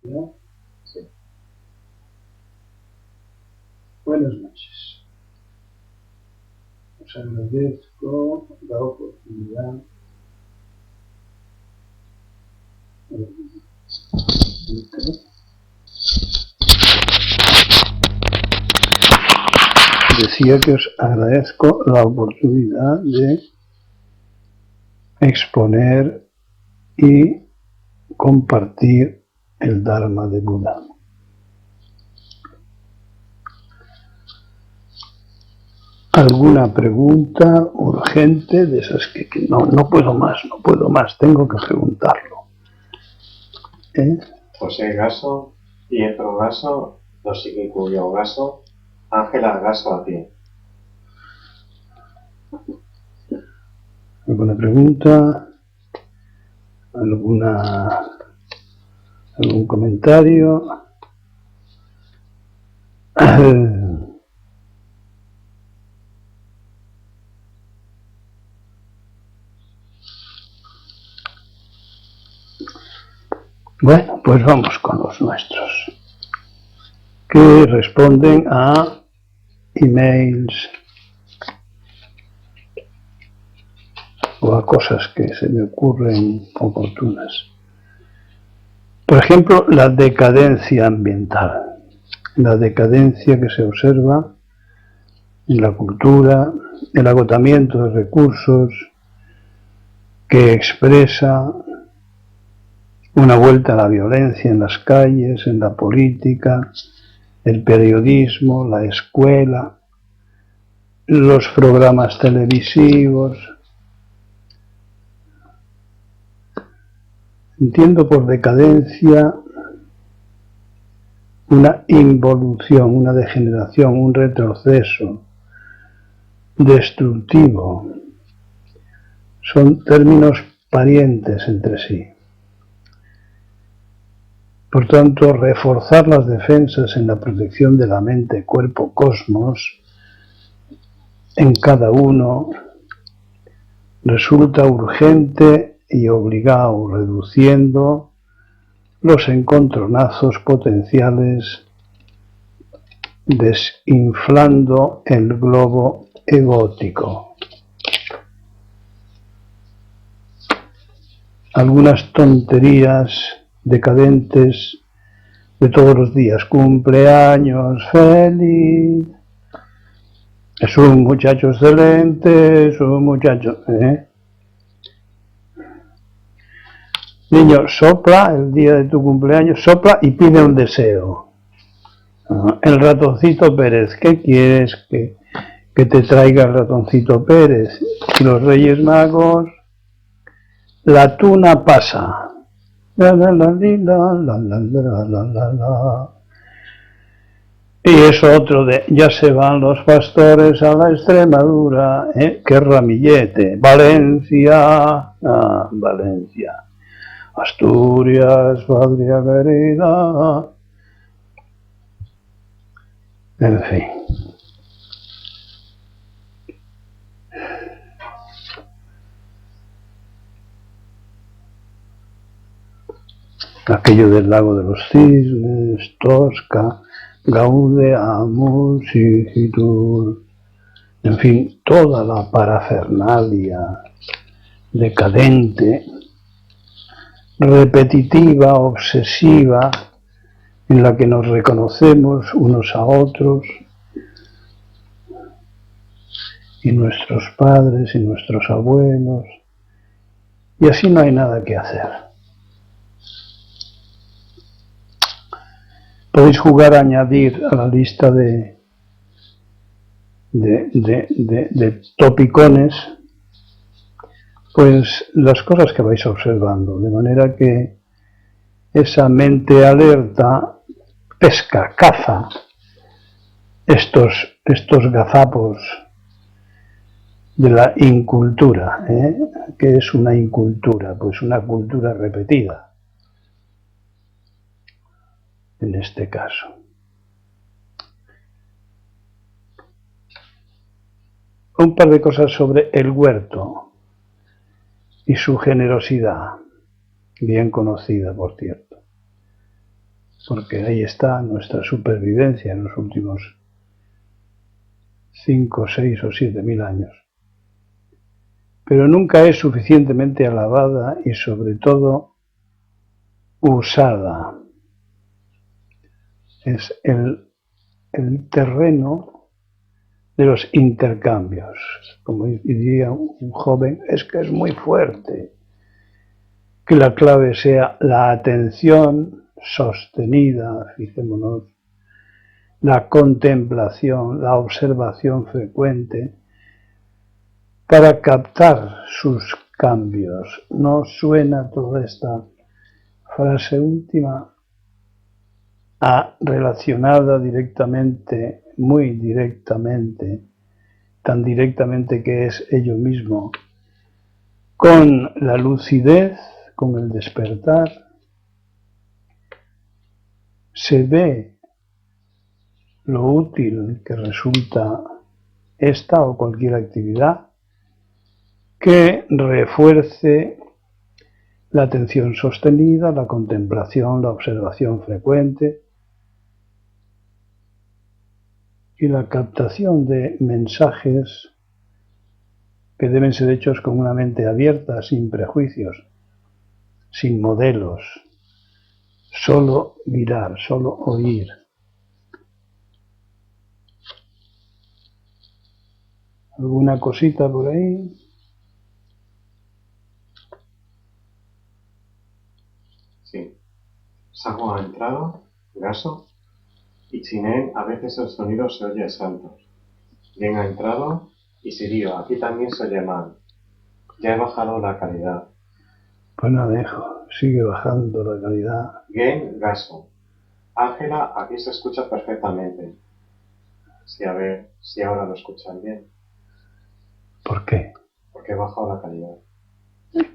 ¿No? Sí. Buenas noches. Os agradezco la oportunidad decía que os agradezco la oportunidad de exponer y compartir el Dharma de Buda. ¿Alguna pregunta urgente de esas que no puedo más, tengo que preguntarlo? José Gaso, Pietro Gaso, Toshiki Kuyo Gaso, Ángela Gaso a ti. ¿Alguna pregunta? ¿Algún comentario? Bueno, pues vamos con los nuestros, que responden a emails o a cosas que se me ocurren oportunas. Por ejemplo, la decadencia ambiental, la decadencia que se observa en la cultura, el agotamiento de recursos que expresa una vuelta a la violencia en las calles, en la política, el periodismo, la escuela, los programas televisivos. Entiendo por decadencia una involución, una degeneración, un retroceso destructivo. Son términos parientes entre sí. Por tanto, reforzar las defensas en la protección de la mente, cuerpo, cosmos, en cada uno, resulta urgente y obligado, reduciendo los encontronazos potenciales, desinflando el globo egótico. Algunas tonterías decadentes de todos los días. Cumpleaños feliz. Es un muchacho excelente, es un muchacho... Niño, sopla el día de tu cumpleaños, sopla y pide un deseo. El ratoncito Pérez, ¿qué quieres que te traiga el ratoncito Pérez? Y los Reyes Magos, la tuna pasa. La, la, la, la, la, la, la, la, la. Y es otro de, ya se van los pastores a la Extremadura, qué ramillete, Valencia, Valencia, Asturias, patria querida, en fin. Aquello del lago de los cisnes, Tosca, Gaude amus igitur, en fin, toda la parafernalia decadente, repetitiva, obsesiva, en la que nos reconocemos unos a otros, y nuestros padres y nuestros abuelos, y así no hay nada que hacer. Podéis jugar a añadir a la lista de topicones, pues las cosas que vais observando, de manera que esa mente alerta pesca, caza estos gazapos de la incultura. ¿Qué es una incultura? Pues una cultura repetida, en este caso. Un par de cosas sobre el huerto y su generosidad, bien conocida, por cierto. porque ahí está nuestra supervivencia en los últimos 5, 6 o 7 mil años. Pero nunca es suficientemente alabada y sobre todo usada. Es el terreno de los intercambios. Como diría un joven, es que es muy fuerte. Que la clave sea la atención sostenida, fijémonos, la contemplación, la observación frecuente, para captar sus cambios. ¿No suena toda esta frase última relacionada directamente, muy directamente, tan directamente que es ello mismo, con la lucidez, con el despertar? Se ve lo útil que resulta esta o cualquier actividad que refuerce la atención sostenida, la contemplación, la observación frecuente y la captación de mensajes que deben ser hechos con una mente abierta, sin prejuicios, sin modelos, solo mirar, solo oír. ¿Alguna cosita por ahí? Sí. Sago ha entrado, Gaso, y Chinen a veces el sonido se oye saltos. Bien ha entrado, y Sirio, aquí también se oye mal. Ya he bajado la calidad. Pues no dejo, sigue bajando la calidad. Bien, Gaso. Ángela, aquí se escucha perfectamente. Sí, a ver si ahora lo escuchan bien. ¿Por qué? Porque he bajado la calidad.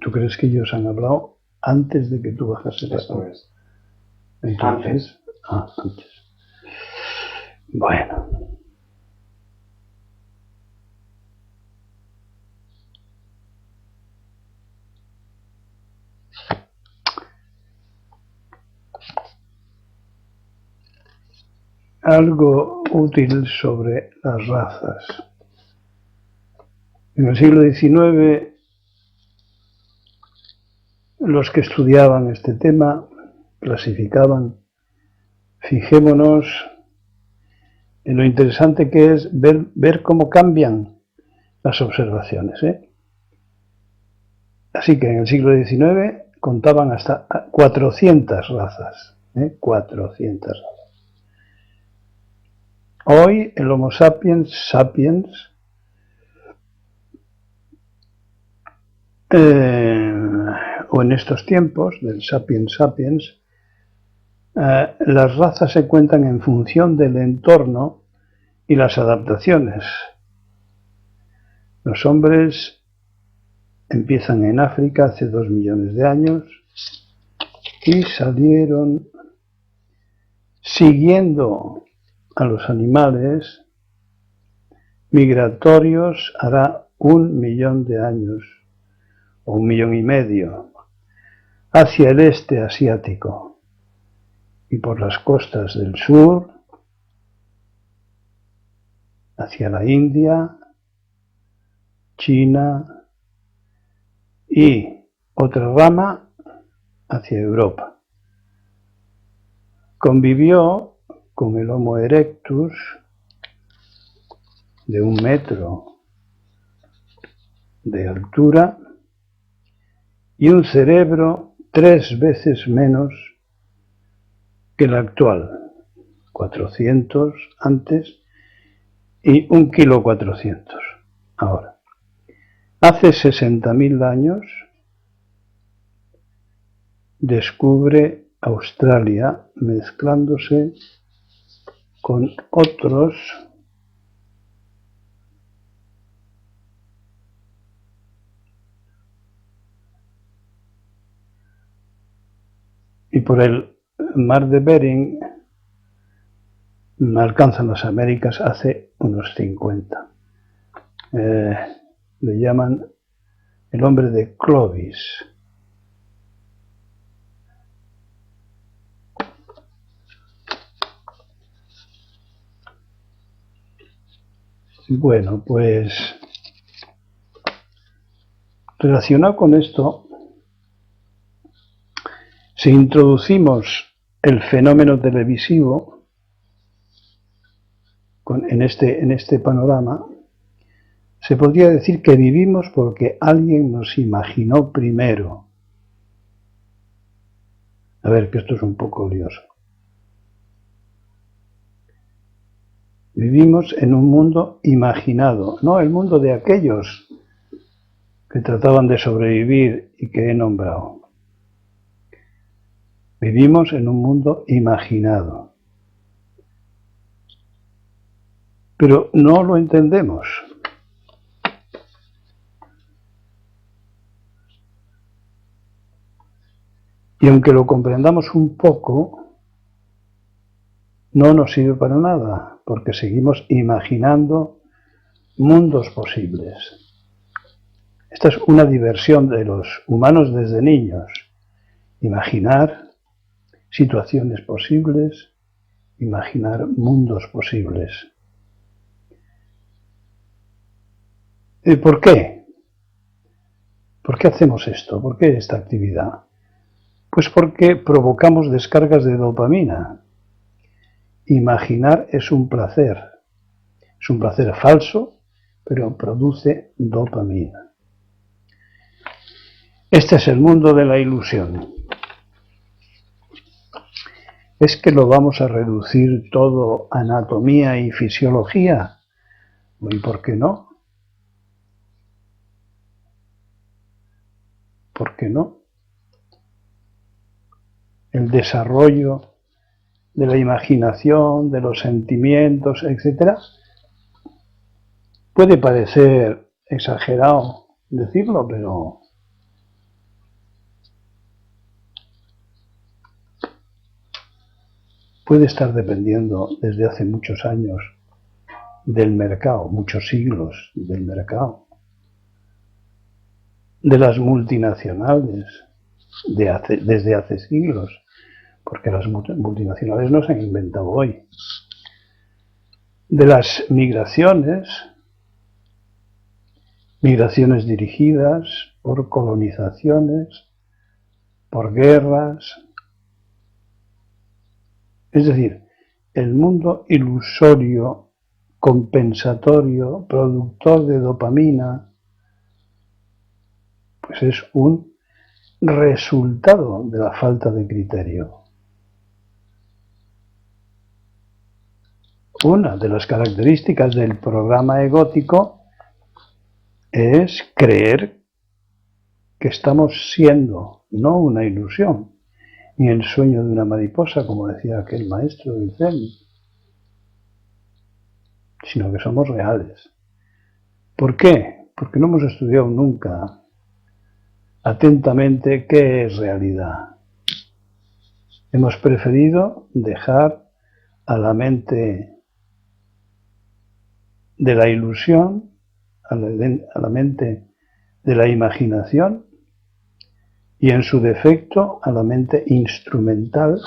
¿Tú crees que ellos han hablado antes de que tú bajases la Esto calidad? es. Entonces, Antes. Antes. Bueno. Algo útil sobre las razas. En el siglo XIX, los que estudiaban este tema clasificaban. Fijémonos en lo interesante que es ver cómo cambian las observaciones. Así que en el siglo XIX contaban hasta 400 razas. 400 razas. Hoy el Homo sapiens sapiens o en estos tiempos del sapiens sapiens, las razas se cuentan en función del entorno y las adaptaciones. Los hombres empiezan en África hace 2 millones de años y salieron siguiendo a los animales migratorios hará 1 millón de años o 1,5 millones hacia el este asiático y por las costas del sur hacia la India, China y otra rama hacia Europa. Convivió con el Homo erectus de 1 metro de altura y un cerebro 3 veces menos que el actual, 400 antes y 1,4 kg ahora. Hace 60.000 años descubre Australia mezclándose con otros y por el mar de Bering alcanzan las Américas hace unos 50. Le llaman el hombre de Clovis. Bueno, pues relacionado con esto, si introducimos el fenómeno televisivo en este panorama, se podría decir que vivimos porque alguien nos imaginó primero. A ver, que esto es un poco lioso. Vivimos en un mundo imaginado, no el mundo de aquellos que trataban de sobrevivir y que he nombrado. Vivimos en un mundo imaginado. Pero no lo entendemos. Y aunque lo comprendamos un poco, no nos sirve para nada, porque seguimos imaginando mundos posibles. Esta es una diversión de los humanos desde niños. Imaginar situaciones posibles, imaginar mundos posibles. ¿Por qué? ¿Por qué hacemos esto? ¿Por qué esta actividad? Pues porque provocamos descargas de dopamina. Imaginar es un placer falso, pero produce dopamina. Este es el mundo de la ilusión. ¿Es que lo vamos a reducir todo a anatomía y fisiología? ¿Y por qué no? ¿Por qué no? El desarrollo de la imaginación, de los sentimientos, etc. Puede parecer exagerado decirlo, pero puede estar dependiendo desde hace muchos años del mercado, muchos siglos del mercado, de las multinacionales, desde hace siglos, porque las multinacionales no se han inventado hoy, de las migraciones dirigidas por colonizaciones, por guerras. Es decir, el mundo ilusorio, compensatorio, productor de dopamina, pues es un resultado de la falta de criterio. Una de las características del programa egótico es creer que estamos siendo, no una ilusión, ni el sueño de una mariposa, como decía aquel maestro del Zen, sino que somos reales. ¿Por qué? Porque no hemos estudiado nunca atentamente qué es realidad. Hemos preferido dejar a la mente de la ilusión, a la mente de la imaginación y en su defecto a la mente instrumental,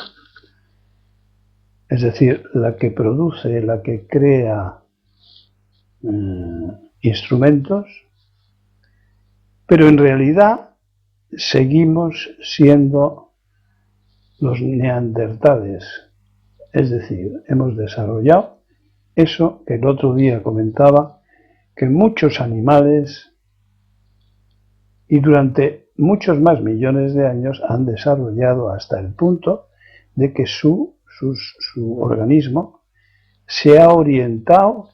es decir, la que produce, la que crea instrumentos, pero en realidad seguimos siendo los neandertales, es decir, hemos desarrollado eso que el otro día comentaba, que muchos animales y durante muchos más millones de años han desarrollado hasta el punto de que su organismo se ha orientado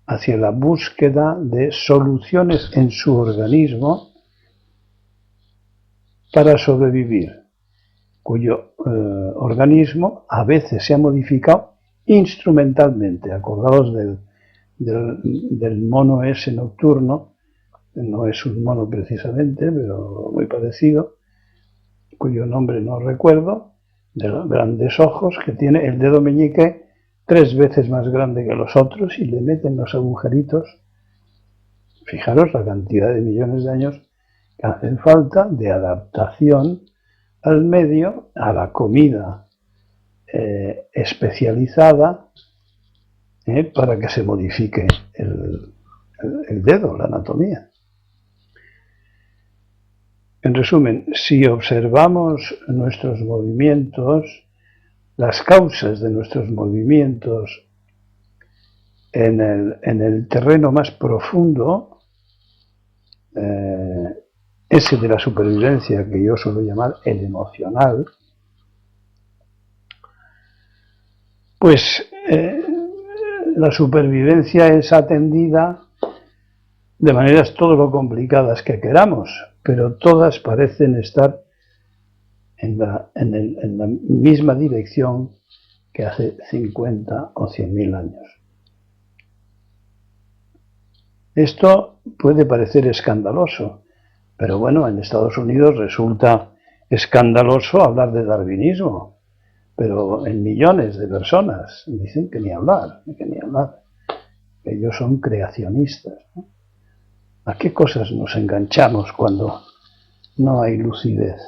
hacia la búsqueda de soluciones en su organismo para sobrevivir, cuyo organismo a veces se ha modificado instrumentalmente. Acordaos del mono ese nocturno, no es un mono precisamente, pero muy parecido, cuyo nombre no recuerdo, de los grandes ojos, que tiene el dedo meñique 3 veces más grande que los otros y le meten los agujeritos. Fijaros la cantidad de millones de años que hacen falta de adaptación al medio, a la comida especializada, para que se modifique el dedo, la anatomía. En resumen, si observamos nuestros movimientos, las causas de nuestros movimientos en el terreno más profundo, ese de la supervivencia que yo suelo llamar el emocional, pues la supervivencia es atendida de maneras todo lo complicadas que queramos, pero todas parecen estar en la misma dirección que hace 50 o 100.000 años. Esto puede parecer escandaloso, pero bueno, en Estados Unidos resulta escandaloso hablar de darwinismo, pero en millones de personas dicen que ni hablar, que ellos son creacionistas, ¿no? ¿A qué cosas nos enganchamos cuando no hay lucidez?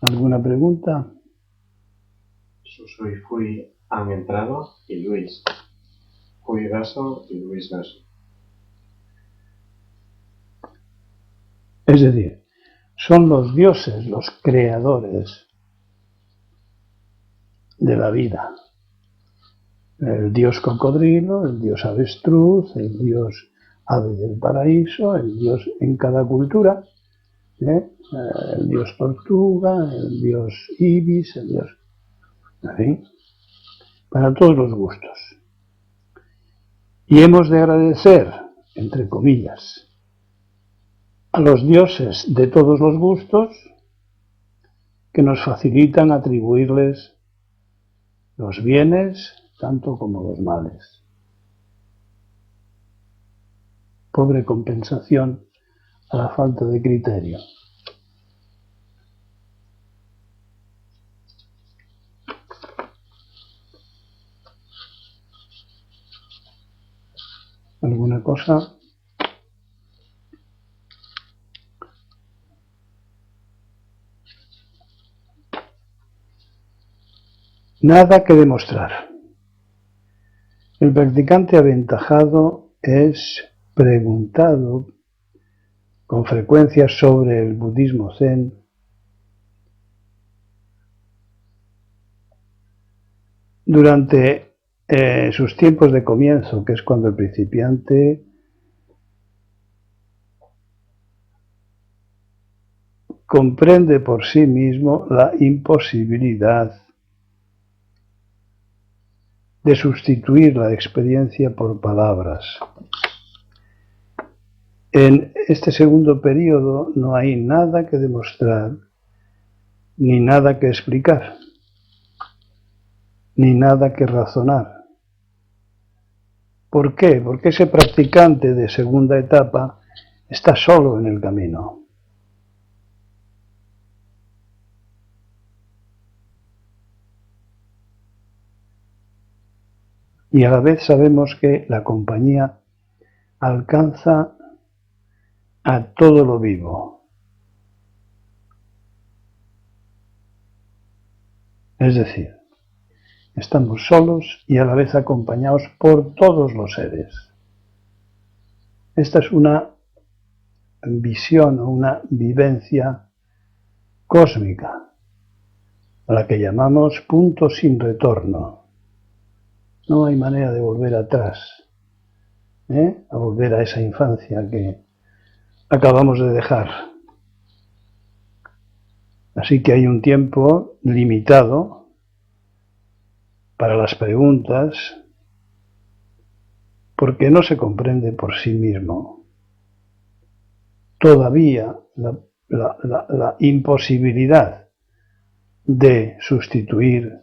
¿Alguna pregunta? Suso y Fui han entrado y Luis. Fui Gaso y Luis Gaso. Es decir, son los dioses los creadores de la vida. El dios cocodrilo, el dios avestruz, el dios ave del paraíso, el dios en cada cultura, el dios tortuga, el dios ibis, el dios... En fin, para todos los gustos. Y hemos de agradecer, entre comillas, a los dioses de todos los gustos que nos facilitan atribuirles los bienes tanto como los males. Pobre compensación a la falta de criterio. ¿Alguna cosa? Nada que demostrar. El practicante aventajado es preguntado con frecuencia sobre el budismo zen durante sus tiempos de comienzo, que es cuando el principiante comprende por sí mismo la imposibilidad de sustituir la experiencia por palabras. En este segundo periodo no hay nada que demostrar, ni nada que explicar, ni nada que razonar. ¿Por qué? Porque ese practicante de segunda etapa está solo en el camino. Y a la vez sabemos que la compañía alcanza a todo lo vivo. Es decir, estamos solos y a la vez acompañados por todos los seres. Esta es una visión o una vivencia cósmica, a la que llamamos punto sin retorno. No hay manera de volver atrás, a volver a esa infancia que acabamos de dejar. Así que hay un tiempo limitado para las preguntas, porque no se comprende por sí mismo. Todavía la imposibilidad de sustituir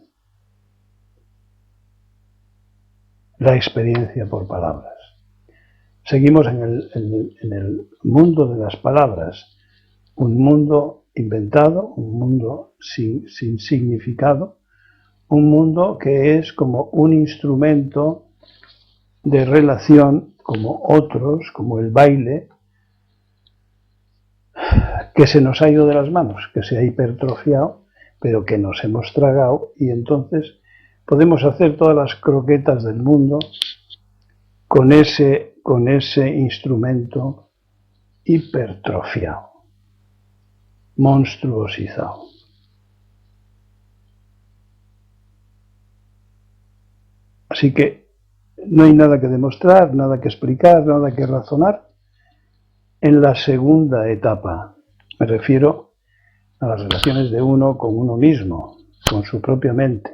la experiencia por palabras. Seguimos en el mundo de las palabras, un mundo inventado, un mundo sin significado, un mundo que es como un instrumento de relación como otros, como el baile, que se nos ha ido de las manos, que se ha hipertrofiado, pero que nos hemos tragado y entonces podemos hacer todas las croquetas del mundo con ese instrumento hipertrofiado, monstruosizado. Así que no hay nada que demostrar, nada que explicar, nada que razonar en la segunda etapa. Me refiero a las relaciones de uno con uno mismo, con su propia mente.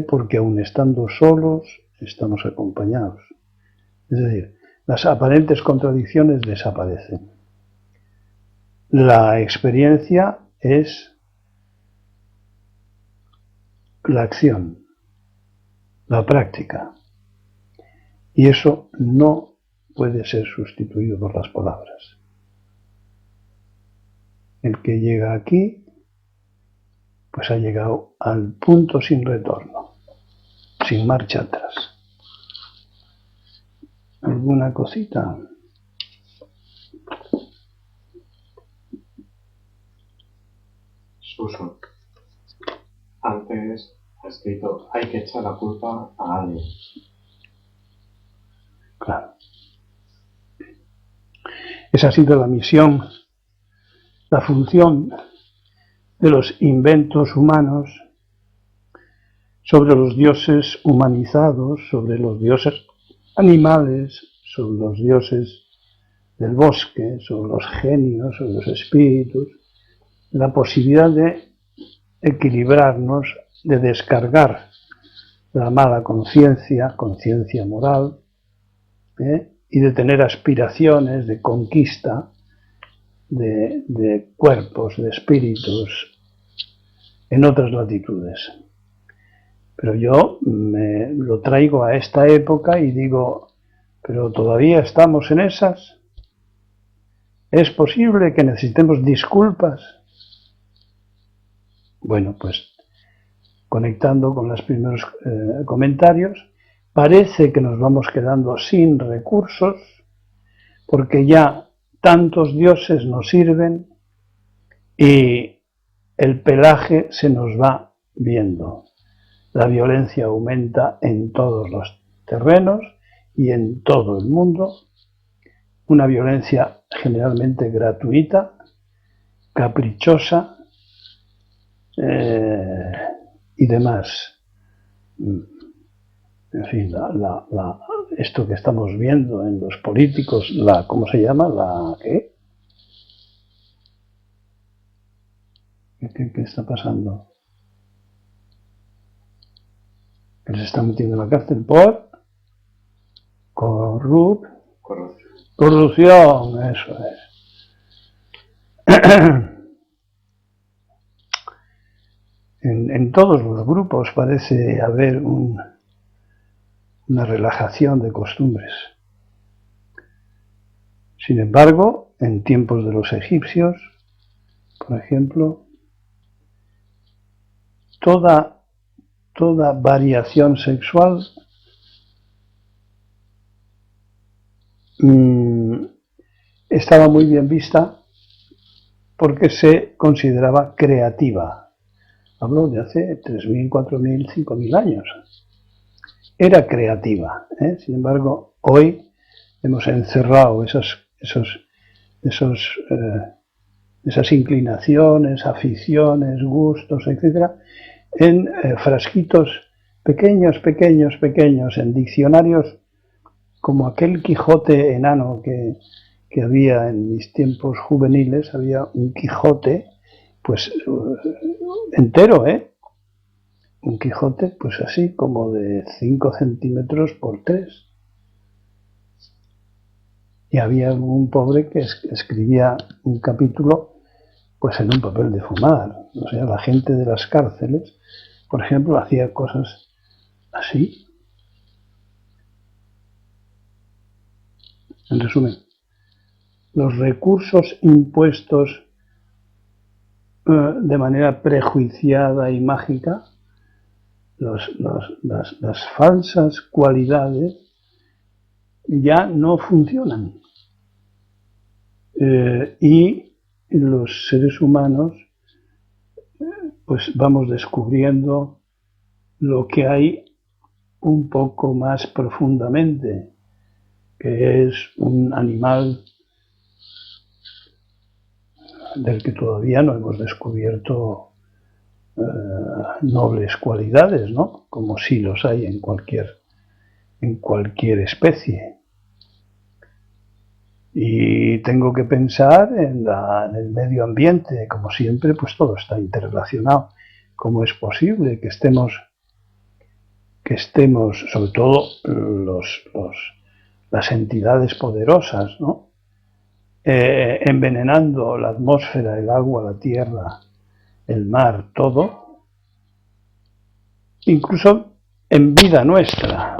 Porque aun estando solos, estamos acompañados. Es decir, las aparentes contradicciones desaparecen. La experiencia es la acción, la práctica. Y eso no puede ser sustituido por las palabras. El que llega aquí, pues ha llegado al punto sin retorno, sin marcha atrás. ¿Alguna cosita? Susan, antes ha escrito, hay que echar la culpa a alguien. Claro. Esa ha sido la misión, la función de los inventos humanos sobre los dioses humanizados, sobre los dioses animales, sobre los dioses del bosque, sobre los genios, sobre los espíritus, la posibilidad de equilibrarnos, de descargar la mala conciencia, conciencia moral, y de tener aspiraciones de conquista de cuerpos, de espíritus en otras latitudes. Pero yo me lo traigo a esta época y digo, pero todavía estamos en esas. ¿Es posible que necesitemos disculpas? Bueno, pues conectando con los primeros comentarios, parece que nos vamos quedando sin recursos porque ya tantos dioses nos sirven y el pelaje se nos va viendo. La violencia aumenta en todos los terrenos y en todo el mundo. Una violencia generalmente gratuita, caprichosa y demás. En fin, esto que estamos viendo en los políticos, ¿cómo se llama? ¿Qué? ¿Qué está pasando? Que les están metiendo en la cárcel por corrupción, eso es. En todos los grupos parece haber una relajación de costumbres. Sin embargo, en tiempos de los egipcios, por ejemplo, toda variación sexual estaba muy bien vista porque se consideraba creativa. Hablo de hace 3.000, 4.000, 5.000 años. Era creativa. Sin embargo, hoy hemos encerrado esas inclinaciones, aficiones, gustos, etc., en frasquitos pequeños, en diccionarios, como aquel Quijote enano que había en mis tiempos juveniles. Había un Quijote, pues entero, un Quijote, pues así, como de 5 centímetros por 3. Y había un pobre que escribía un capítulo pues en un papel de fumar. O sea, la gente de las cárceles, por ejemplo, hacía cosas así. En resumen, los recursos impuestos de manera prejuiciada y mágica, las falsas cualidades ya no funcionan. Y los seres humanos pues vamos descubriendo lo que hay un poco más profundamente, que es un animal del que todavía no hemos descubierto nobles cualidades, ¿no? Como sí los hay en cualquier especie. Y tengo que pensar en el medio ambiente, como siempre, pues todo está interrelacionado. ¿Cómo es posible que estemos sobre todo las entidades poderosas, ¿no? Envenenando la atmósfera, el agua, la tierra, el mar, todo, incluso en vida nuestra?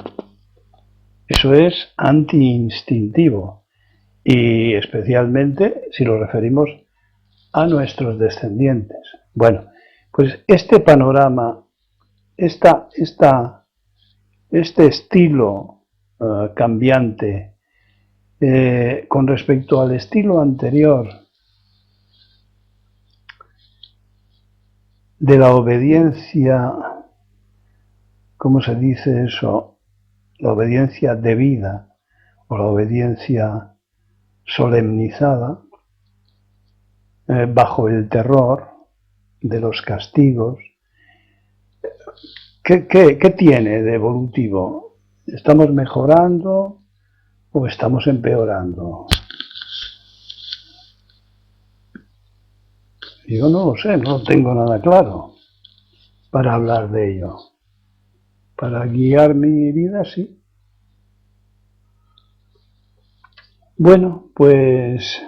Eso es anti-instintivo, y especialmente si lo referimos a nuestros descendientes. Bueno, pues este panorama, este estilo cambiante con respecto al estilo anterior de la obediencia, ¿cómo se dice eso? La obediencia debida o la obediencia solemnizada, bajo el terror de los castigos. ¿Qué tiene de evolutivo? ¿Estamos mejorando o estamos empeorando? Yo no lo sé, no tengo nada claro para hablar de ello. Para guiar mi vida, sí. Bueno, pues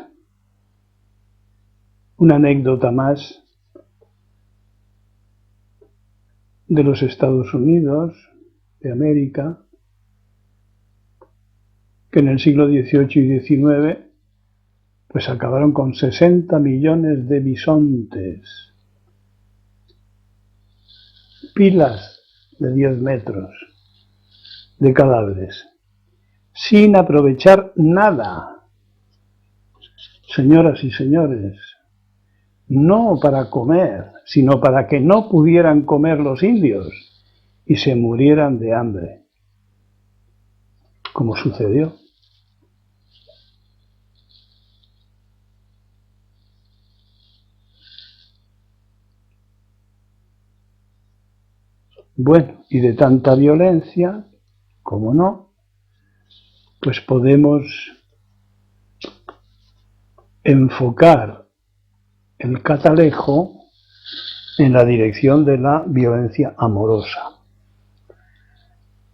una anécdota más de los Estados Unidos, de América, que en el siglo XVIII y XIX pues acabaron con 60 millones de bisontes, pilas de 10 metros de cadáveres, sin aprovechar nada. Señoras y señores, no para comer, sino para que no pudieran comer los indios y se murieran de hambre, como sucedió. Bueno, y de tanta violencia, como no, pues podemos enfocar el catalejo en la dirección de la violencia amorosa.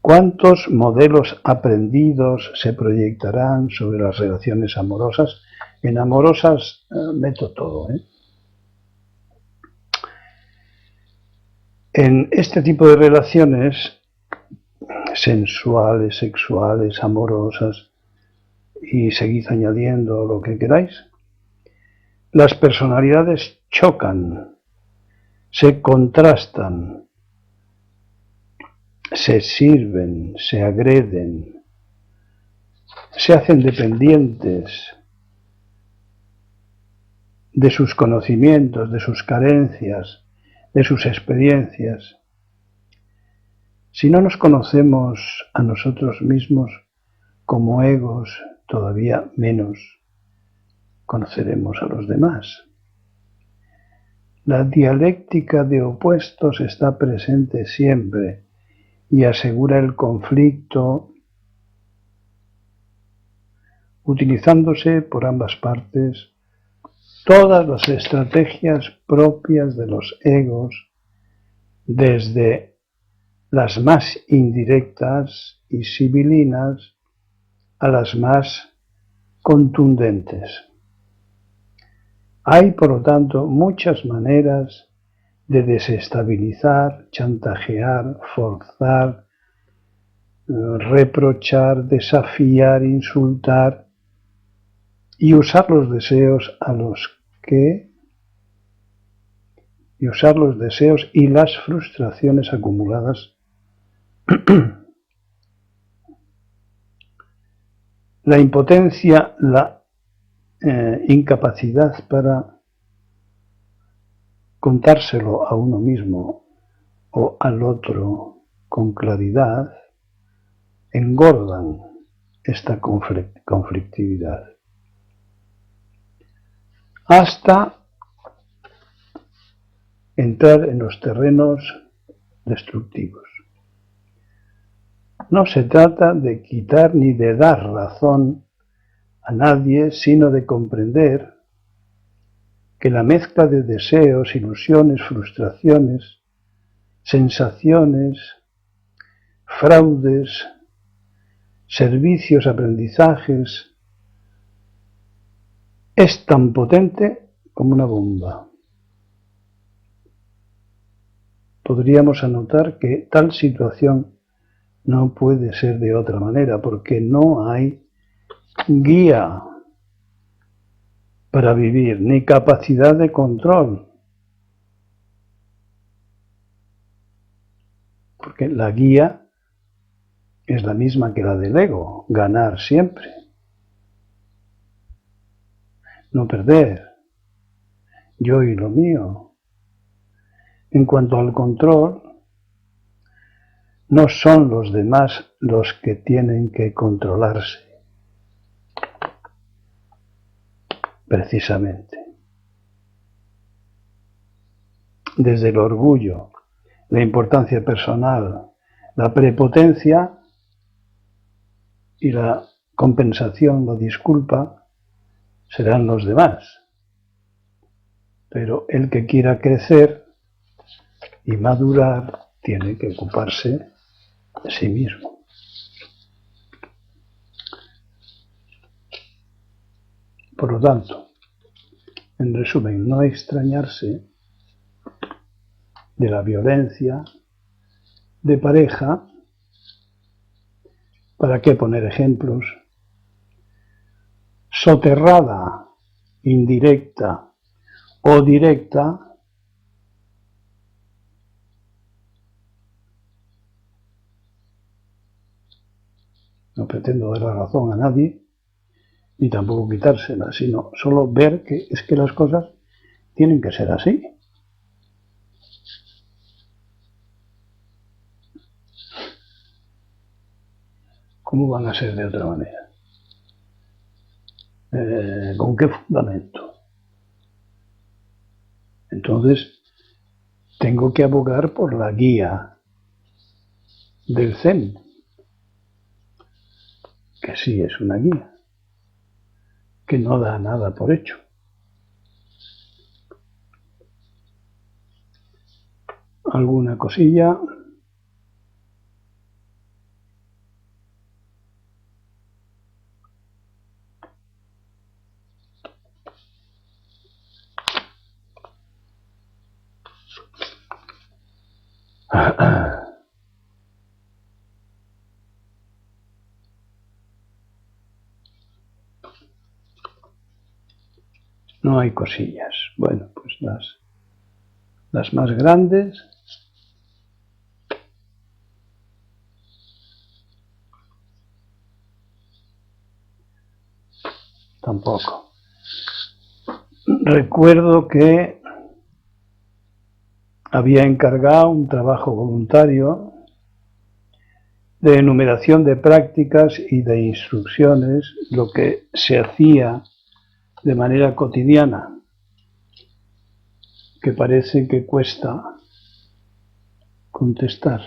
¿Cuántos modelos aprendidos se proyectarán sobre las relaciones amorosas? En amorosas meto todo, ¿eh? En este tipo de relaciones sensuales, sexuales, amorosas, y seguid añadiendo lo que queráis, las personalidades chocan, se contrastan, se sirven, se agreden, se hacen dependientes de sus conocimientos, de sus carencias, de sus experiencias. Si no nos conocemos a nosotros mismos como egos, todavía menos conoceremos a los demás. La dialéctica de opuestos está presente siempre y asegura el conflicto utilizándose por ambas partes todas las estrategias propias de los egos, desde las más indirectas y sibilinas a las más contundentes. Hay, por lo tanto, muchas maneras de desestabilizar, chantajear, forzar, reprochar, desafiar, insultar y usar los deseos y las frustraciones acumuladas. La impotencia, la incapacidad para contárselo a uno mismo o al otro con claridad engordan esta conflictividad hasta entrar en los terrenos destructivos. No se trata de quitar ni de dar razón a nadie, sino de comprender que la mezcla de deseos, ilusiones, frustraciones, sensaciones, fraudes, servicios, aprendizajes, es tan potente como una bomba. Podríamos anotar que tal situación no puede ser de otra manera, porque no hay guía para vivir, ni capacidad de control. Porque la guía es la misma que la del ego, ganar siempre, no perder, yo y lo mío. En cuanto al control, no son los demás los que tienen que controlarse, precisamente. Desde el orgullo, la importancia personal, la prepotencia y la compensación, la disculpa, serán los demás. Pero el que quiera crecer y madurar tiene que ocuparse de sí mismo. Por lo tanto, en resumen, no extrañarse de la violencia de pareja. ¿Para qué poner ejemplos? Soterrada, indirecta o directa, no pretendo dar la razón a nadie, ni tampoco quitársela, sino solo ver que es que las cosas tienen que ser así. ¿Cómo van a ser de otra manera? ¿Con qué fundamento? Entonces, tengo que abogar por la guía del Zen, que sí es una guía, que no da nada por hecho. ¿Alguna cosilla? No hay cosillas. Bueno, pues las más grandes tampoco. Recuerdo que había encargado un trabajo voluntario de enumeración de prácticas y de instrucciones, lo que se hacía de manera cotidiana, que parece que cuesta contestar.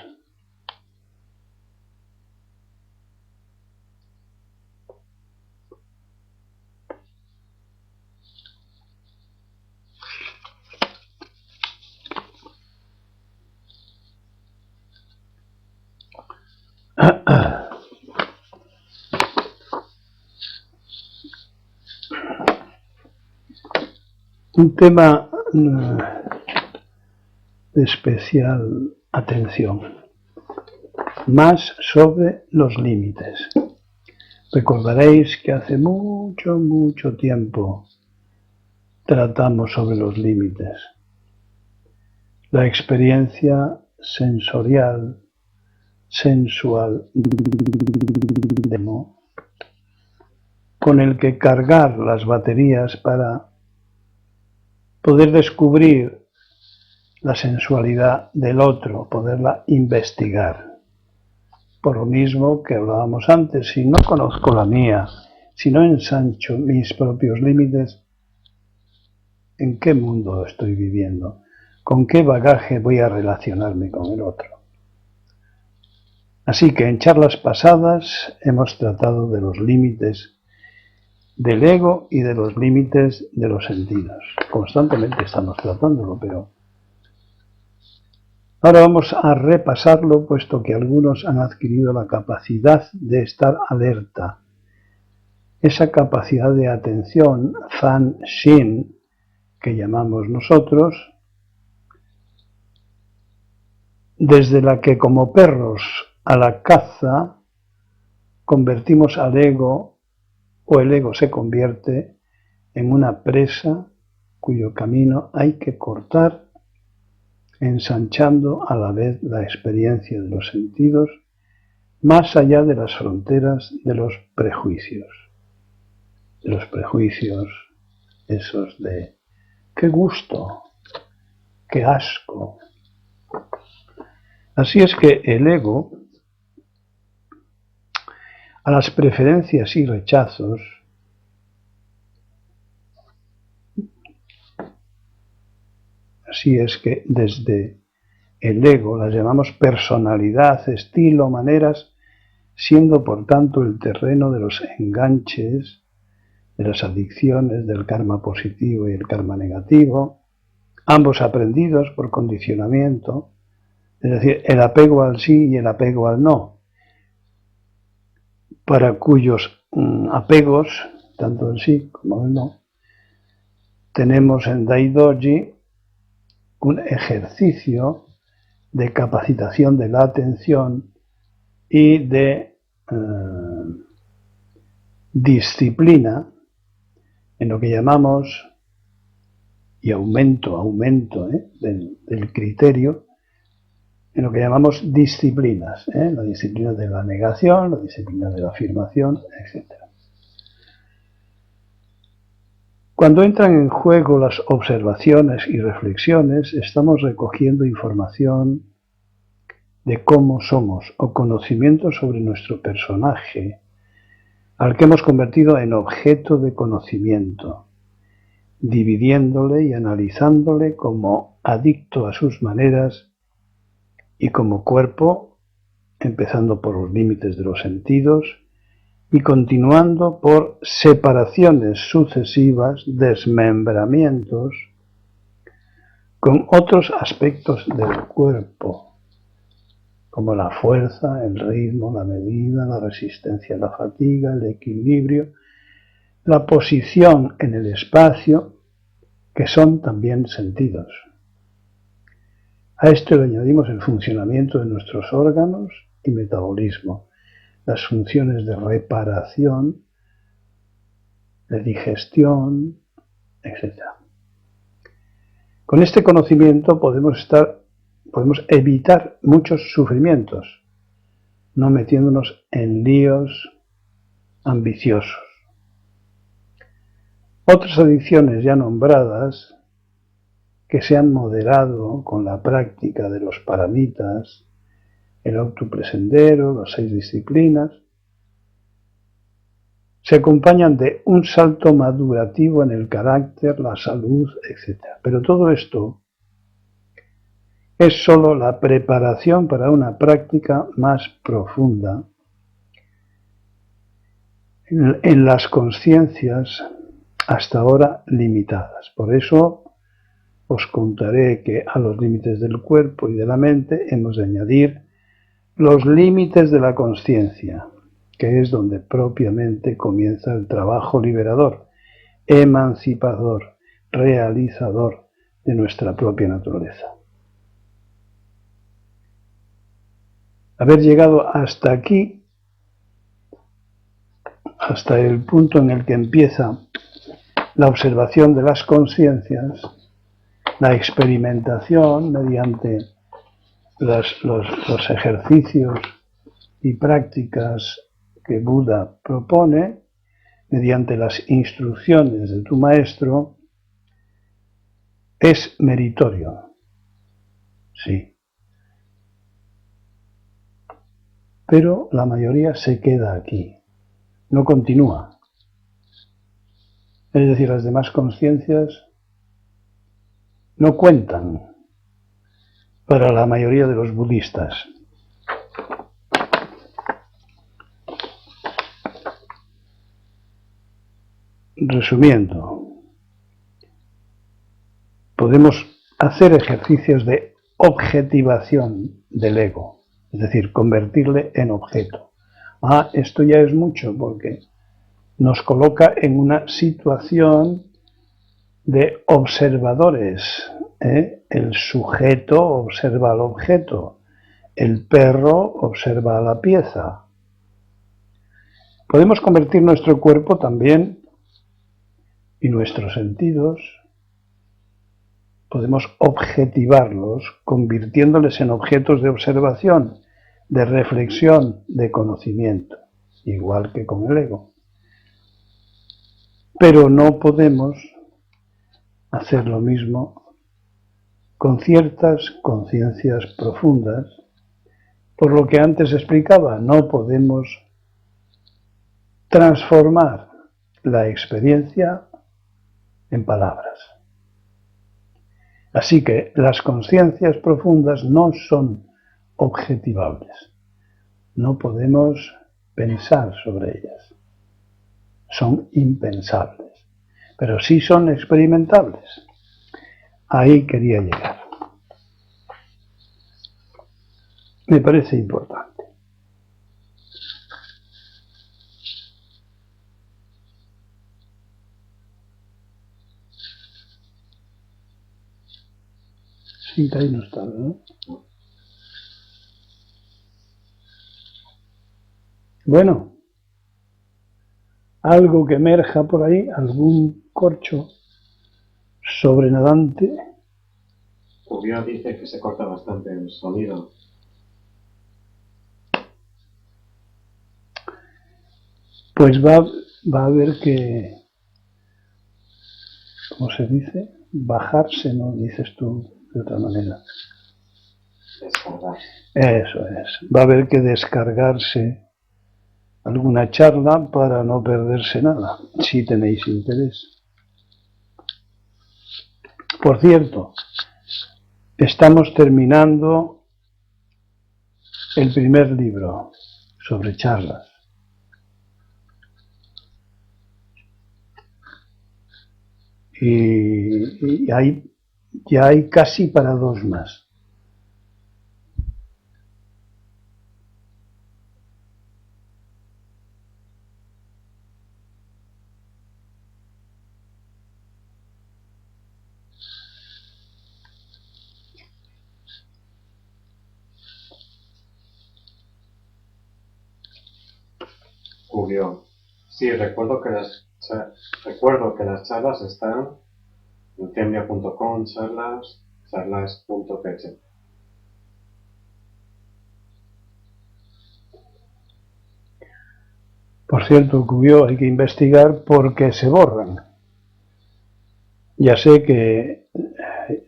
Un tema de especial atención, más sobre los límites. Recordaréis que hace mucho tiempo tratamos sobre los límites. La experiencia sensorial, sensual, con el que cargar las baterías para poder descubrir la sensualidad del otro, poderla investigar. Por lo mismo que hablábamos antes, si no conozco la mía, si no ensancho mis propios límites, ¿en qué mundo estoy viviendo? ¿Con qué bagaje voy a relacionarme con el otro? Así que en charlas pasadas hemos tratado de los límites del ego y de los límites de los sentidos. Constantemente estamos tratándolo, pero ahora vamos a repasarlo, puesto que algunos han adquirido la capacidad de estar alerta. Esa capacidad de atención, Fan Shin, que llamamos nosotros, desde la que como perros a la caza convertimos al ego, o el ego se convierte en una presa cuyo camino hay que cortar, ensanchando a la vez la experiencia de los sentidos más allá de las fronteras de los prejuicios. De los prejuicios esos de qué gusto, qué asco. Así es que el ego, a las preferencias y rechazos, así es que desde el ego las llamamos personalidad, estilo, maneras, siendo por tanto el terreno de los enganches, de las adicciones, del karma positivo y el karma negativo, ambos aprendidos por condicionamiento, es decir, el apego al sí y el apego al no, para cuyos apegos, tanto el sí como el no, tenemos en Daidoji un ejercicio de capacitación de la atención y de disciplina en lo que llamamos, y aumento del criterio, en lo que llamamos disciplinas, la disciplina de la negación, la disciplina de la afirmación, etc. Cuando entran en juego las observaciones y reflexiones, estamos recogiendo información de cómo somos o conocimiento sobre nuestro personaje, al que hemos convertido en objeto de conocimiento, dividiéndole y analizándole como adicto a sus maneras y como cuerpo, empezando por los límites de los sentidos y continuando por separaciones sucesivas, desmembramientos, con otros aspectos del cuerpo, como la fuerza, el ritmo, la medida, la resistencia a la fatiga, el equilibrio, la posición en el espacio, que son también sentidos. A esto le añadimos el funcionamiento de nuestros órganos y metabolismo, las funciones de reparación, de digestión, etc. Con este conocimiento podemos evitar muchos sufrimientos, no metiéndonos en líos ambiciosos. Otras adicciones ya nombradas, que se han moderado con la práctica de los paramitas, el octuple sendero, las 6 disciplinas, se acompañan de un salto madurativo en el carácter, la salud, etc. Pero todo esto es solo la preparación para una práctica más profunda en las conciencias hasta ahora limitadas. Por eso os contaré que a los límites del cuerpo y de la mente hemos de añadir los límites de la conciencia, que es donde propiamente comienza el trabajo liberador, emancipador, realizador de nuestra propia naturaleza. Haber llegado hasta aquí, hasta el punto en el que empieza la observación de las conciencias, la experimentación mediante los ejercicios y prácticas que Buda propone, mediante las instrucciones de tu maestro, es meritorio. sí. Pero la mayoría se queda aquí, no continúa. Es decir, las demás conciencias no cuentan para la mayoría de los budistas. Resumiendo, podemos hacer ejercicios de objetivación del ego, es decir, convertirle en objeto. Esto ya es mucho porque nos coloca en una situación de observadores. El sujeto observa al objeto, el perro observa a la pieza. Podemos convertir nuestro cuerpo también y nuestros sentidos, podemos objetivarlos convirtiéndoles en objetos de observación, de reflexión, de conocimiento, igual que con el ego. Pero no podemos hacer lo mismo con ciertas conciencias profundas, por lo que antes explicaba, no podemos transformar la experiencia en palabras. Así que las conciencias profundas no son objetivables, no podemos pensar sobre ellas, son impensables, pero sí son experimentables. Ahí quería llegar. Me parece importante. Sí, ahí no está, ¿no? Bueno, algo que emerja por ahí, algún corcho sobrenadante. Ubio dice que se corta bastante el sonido. Pues va a haber que, ¿cómo se dice? Bajarse, ¿no? Dices tú de otra manera. Descargar. Eso es. Va a haber que descargarse alguna charla para no perderse nada, si tenéis interés. Por cierto, estamos terminando el primer libro sobre charlas. Y ya hay casi para 2 más. Ubio. Sí, recuerdo que las charlas están en tembia.com, charlas.ph. Por cierto, Cubió, hay que investigar por qué se borran. Ya sé que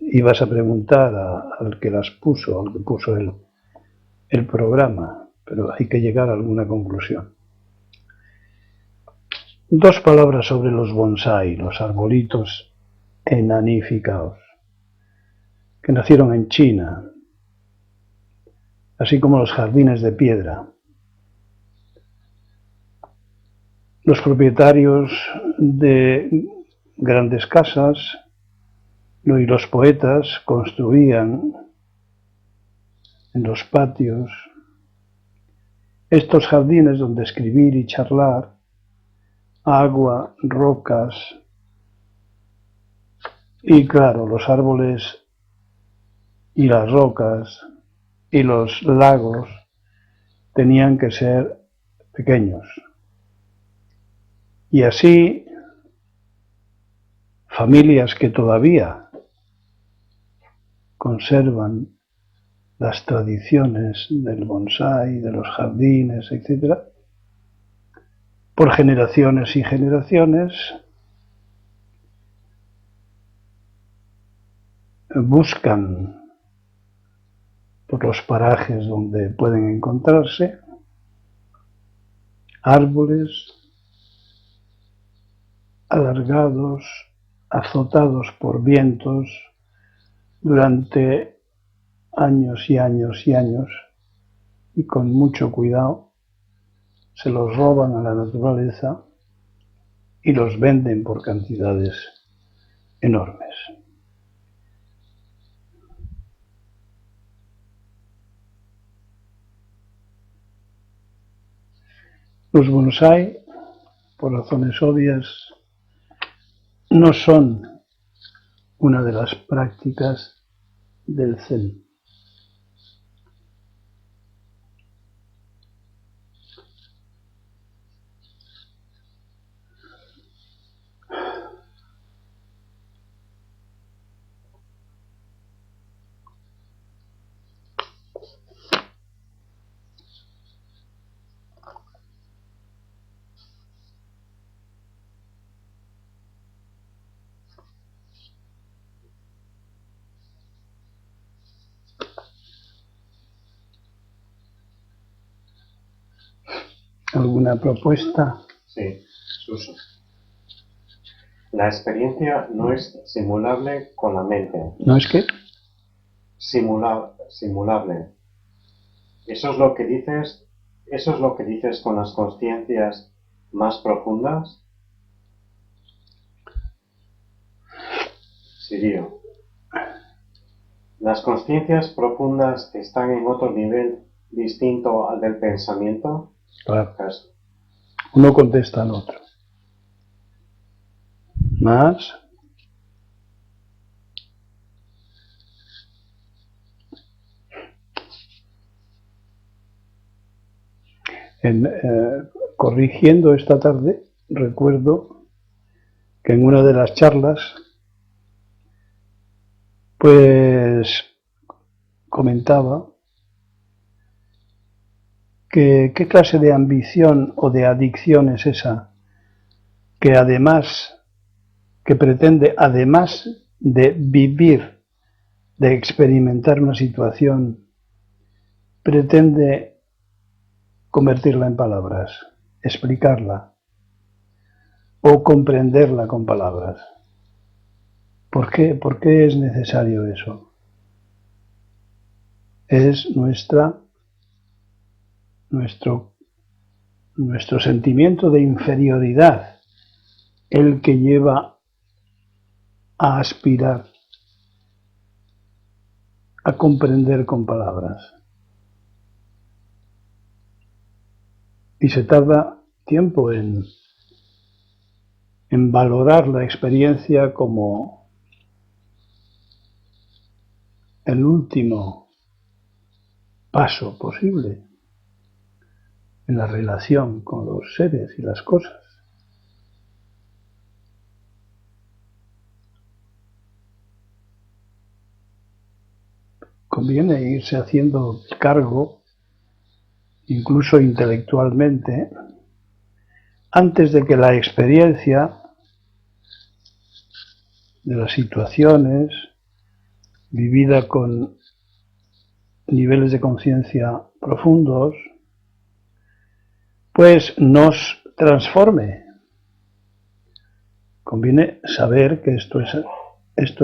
ibas a preguntar al que las puso, al que puso el programa, pero hay que llegar a alguna conclusión. 2 palabras sobre los bonsái, los arbolitos enanificados, que nacieron en China, así como los jardines de piedra. Los propietarios de grandes casas y los poetas construían en los patios estos jardines donde escribir y charlar, agua, rocas y claro, los árboles y las rocas y los lagos tenían que ser pequeños. Y así, familias que todavía conservan las tradiciones del bonsái, de los jardines, etc., por generaciones y generaciones, buscan por los parajes donde pueden encontrarse, árboles alargados, azotados por vientos durante años y años y años, y con mucho cuidado se los roban a la naturaleza y los venden por cantidades enormes. Los bonsái, por razones obvias, no son una de las prácticas del Zen. ¿Alguna propuesta? Sí, Suso. La experiencia no es simulable con la mente. ¿No es qué? Simulable. ¿Eso es lo que dices con las consciencias más profundas? Sirio. ¿Las consciencias profundas están en otro nivel distinto al del pensamiento? Claro. Uno contesta al otro. Más. Corrigiendo esta tarde, recuerdo que en una de las charlas, pues comentaba que qué clase de ambición o de adicción es esa que pretende, además de vivir, de experimentar una situación, pretende convertirla en palabras, explicarla o comprenderla con palabras. ¿Por qué? ¿Por qué es necesario eso? Es nuestro sentimiento de inferioridad el que lleva a aspirar a comprender con palabras. Y se tarda tiempo en valorar la experiencia como el último paso posible en la relación con los seres y las cosas. Conviene irse haciendo cargo, incluso intelectualmente, antes de que la experiencia de las situaciones vivida con niveles de conciencia profundos, pues nos transforme. Conviene saber que esto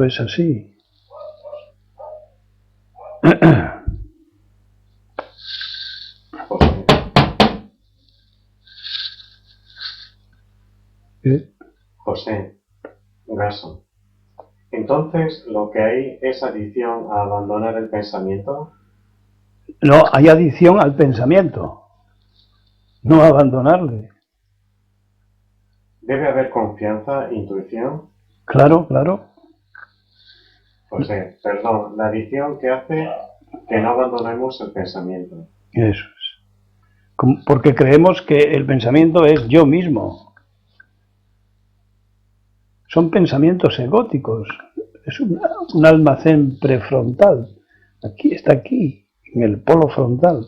es así. José, Gaso. Entonces, ¿lo que hay es adicción a abandonar el pensamiento? No, hay adicción al pensamiento, no a abandonarle. ¿Debe haber confianza, intuición? Claro, claro. José, perdón, la adicción que hace que no abandonemos el pensamiento. Eso es. Porque creemos que el pensamiento es yo mismo. Son pensamientos egóticos. Es un almacén prefrontal. Aquí está aquí, en el polo frontal.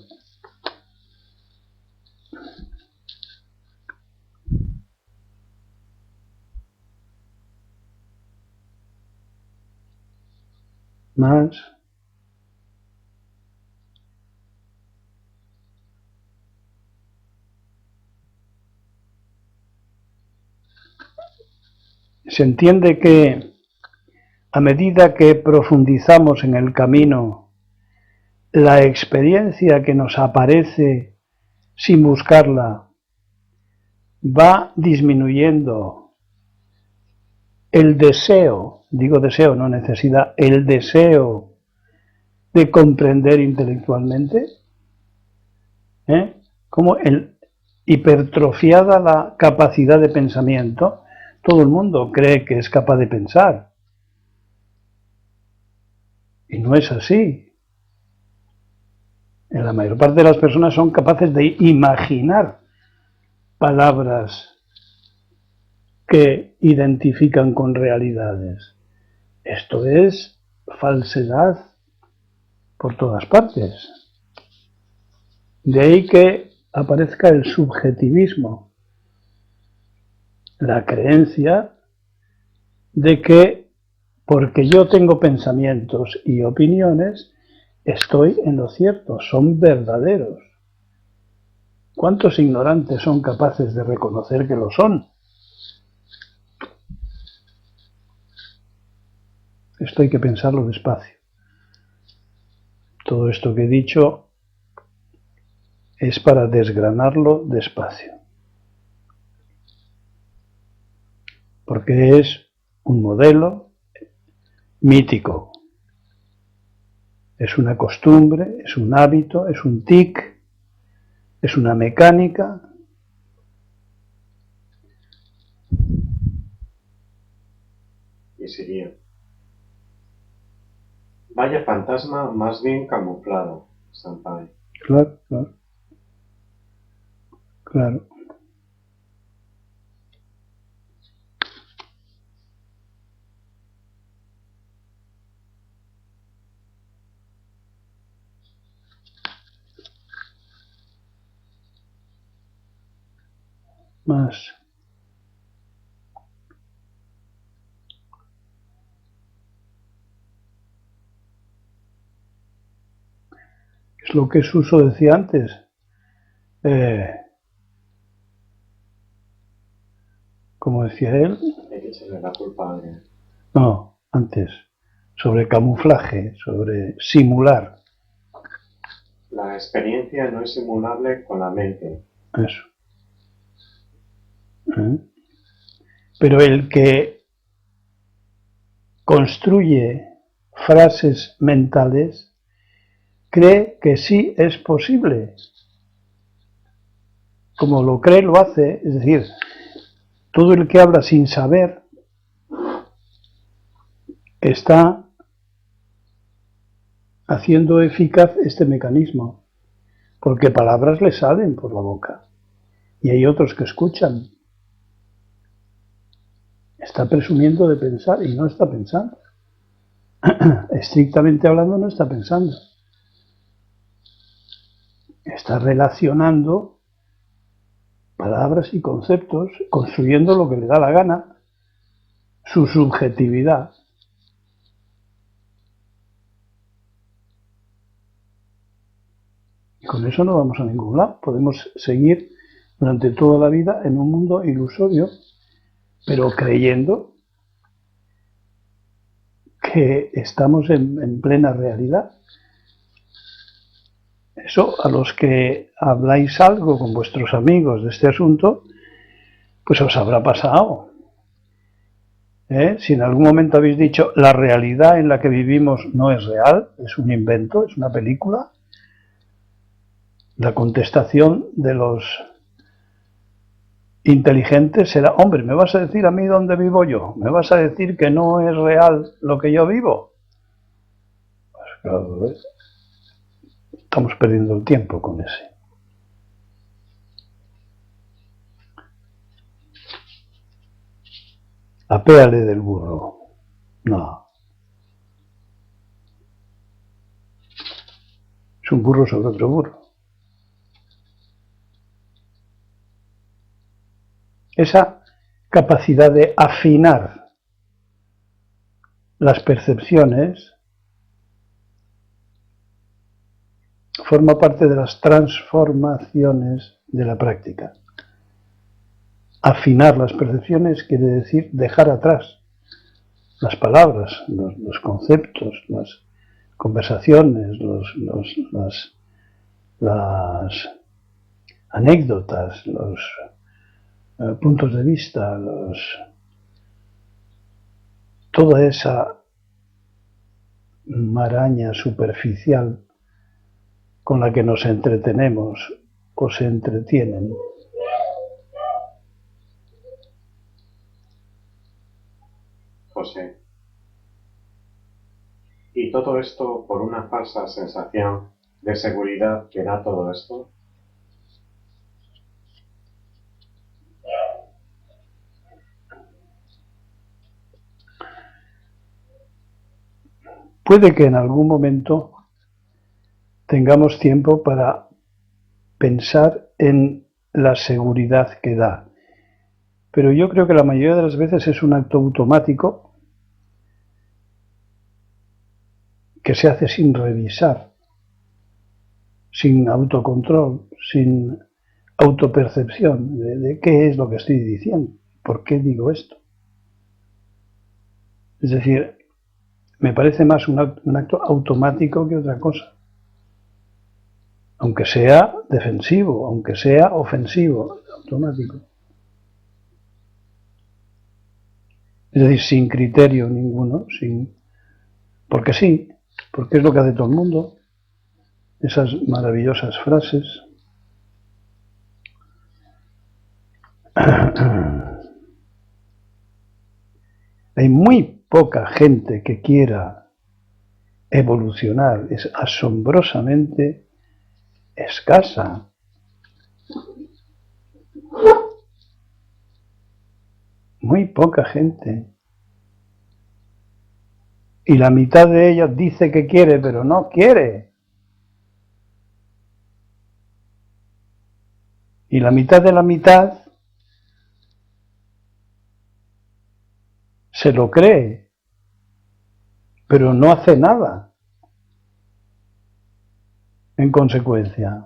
Más. Se entiende que a medida que profundizamos en el camino, la experiencia que nos aparece sin buscarla va disminuyendo. El deseo, digo deseo, no necesidad, el deseo de comprender intelectualmente, como hipertrofiada la capacidad de pensamiento, todo el mundo cree que es capaz de pensar. Y no es así. La mayor parte de las personas son capaces de imaginar palabras que identifican con realidades. Esto es falsedad por todas partes. De ahí que aparezca el subjetivismo, la creencia de que porque yo tengo pensamientos y opiniones, estoy en lo cierto, son verdaderos. ¿Cuántos ignorantes son capaces de reconocer que lo son? Esto hay que pensarlo despacio. Todo esto que he dicho es para desgranarlo despacio. Porque es un modelo mítico. Es una costumbre, es un hábito, es un tic, es una mecánica. Y sería: vaya fantasma más bien camuflado, Senpai. Claro, claro. Claro. Más. Es lo que Suso decía antes. Como decía él. Hay que echarle la culpa a alguien. No, antes. Sobre camuflaje, sobre simular. La experiencia no es simulable con la mente. Eso. Pero el que construye frases mentales cree que sí es posible. Como lo cree, lo hace. Es decir, todo el que habla sin saber está haciendo eficaz este mecanismo, porque palabras le salen por la boca y hay otros que escuchan. Está presumiendo de pensar y no está pensando. Estrictamente hablando, no está pensando. Está relacionando palabras y conceptos, construyendo lo que le da la gana, su subjetividad. Y con eso no vamos a ningún lado. Podemos seguir durante toda la vida en un mundo ilusorio, pero creyendo que estamos en plena realidad. Eso, a los que habláis algo con vuestros amigos de este asunto, pues os habrá pasado. Si en algún momento habéis dicho la realidad en la que vivimos no es real, es un invento, es una película, la contestación de los inteligentes será: hombre, ¿me vas a decir a mí dónde vivo yo? ¿Me vas a decir que no es real lo que yo vivo? Pues claro, estamos perdiendo el tiempo con ese. Apéale del burro. No. Es un burro sobre otro burro. Esa capacidad de afinar las percepciones forma parte de las transformaciones de la práctica. afinar las percepciones quiere decir dejar atrás las palabras, los conceptos, las conversaciones, las anécdotas, los puntos de vista, toda esa maraña superficial con la que nos entretenemos o se entretienen. José. Y todo esto por una falsa sensación de seguridad que da todo esto. Puede que en algún momento tengamos tiempo para pensar en la seguridad que da, pero yo creo que la mayoría de las veces es un acto automático que se hace sin revisar, sin autocontrol, sin autopercepción de qué es lo que estoy diciendo, por qué digo esto. Es decir, me parece más un acto automático que otra cosa, aunque sea defensivo, aunque sea ofensivo, automático. Es decir, sin criterio ninguno, porque sí, porque es lo que hace todo el mundo. Esas maravillosas frases. Hay muy poca gente que quiera evolucionar, es asombrosamente escasa. Muy poca gente. Y la mitad de ella dice que quiere, pero no quiere. Y la mitad de la mitad se lo cree, pero no hace nada en consecuencia.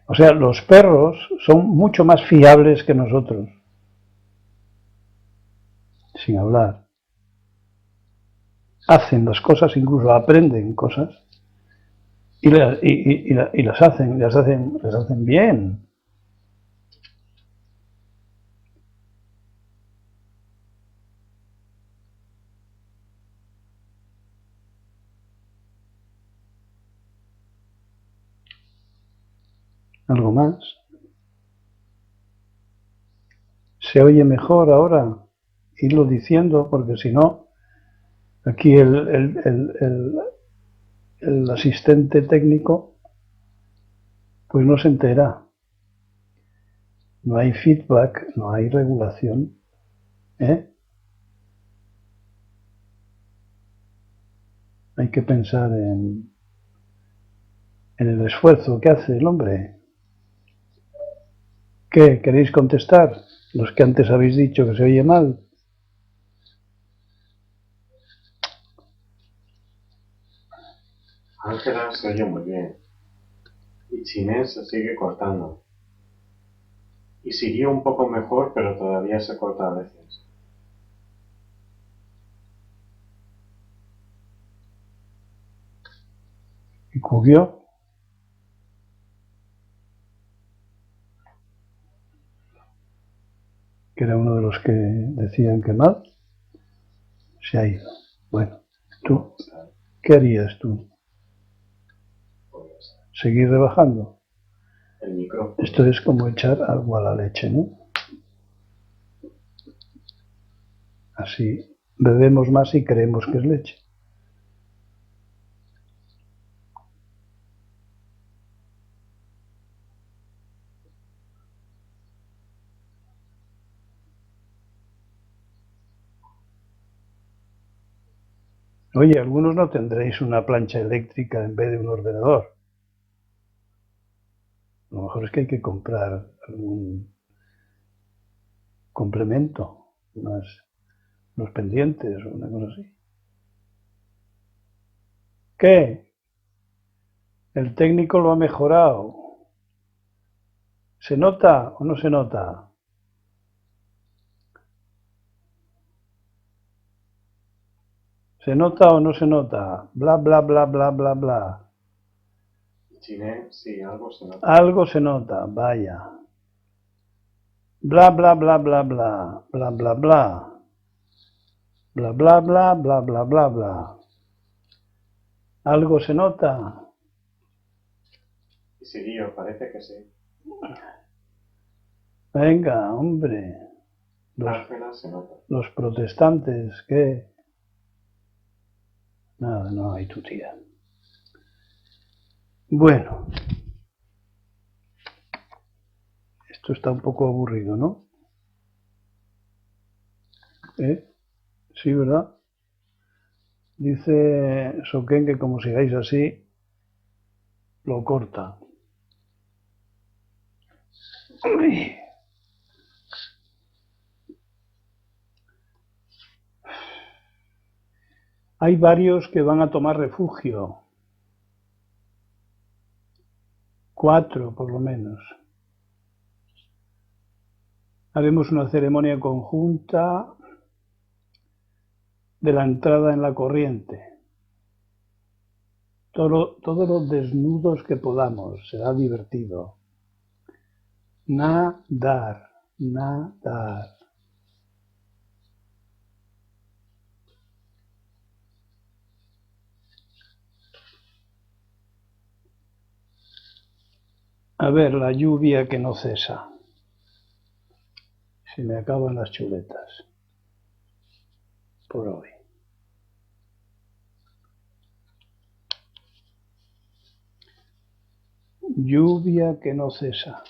O sea, los perros son mucho más fiables que nosotros, sin hablar. Hacen las cosas, incluso aprenden cosas, y las hacen bien. ¿Algo más? ¿Se oye mejor ahora? Irlo diciendo, porque si no, aquí el asistente técnico pues no se entera. No hay feedback, no hay regulación. Hay que pensar en el esfuerzo que hace el hombre. ¿Qué? ¿Queréis contestar? Los que antes habéis dicho que se oye mal. Ángela se oye muy bien. Y Chinés se sigue cortando. Y siguió un poco mejor, pero todavía se corta a veces. ¿Y Cubió? Que era uno de los que decían que mal, se ha ido. Bueno, ¿tú qué harías tú? ¿Seguir rebajando? El micrófono. Esto es como echar agua a la leche, ¿no? Así bebemos más y creemos que es leche. Oye, algunos no tendréis una plancha eléctrica en vez de un ordenador. A lo mejor es que hay que comprar algún complemento más los pendientes o una cosa así. ¿Qué? El técnico lo ha mejorado. ¿Se nota o no se nota? ¿Se nota o no se nota? Bla, bla, bla, bla, bla, bla. Chinen, sí, algo se nota. Algo se nota, vaya. Bla, bla, bla, bla, bla. Bla, bla, bla. Bla, bla, bla, bla, bla, bla, bla. ¿Algo se nota? Y Sirio, parece que sí. Venga, hombre. Ángela se nota. Los protestantes, ¿qué? Nada, no hay tu tía. Bueno. Esto está un poco aburrido, ¿no? Sí, ¿verdad? Dice Soquén que como sigáis así, lo corta. Uy. Hay varios que van a tomar refugio. 4 por lo menos. Haremos una ceremonia conjunta de la entrada en la corriente. Todos los desnudos que podamos. Será divertido. Nadar, nadar. A ver, la lluvia que no cesa. Se me acaban las chuletas. Por hoy. Lluvia que no cesa.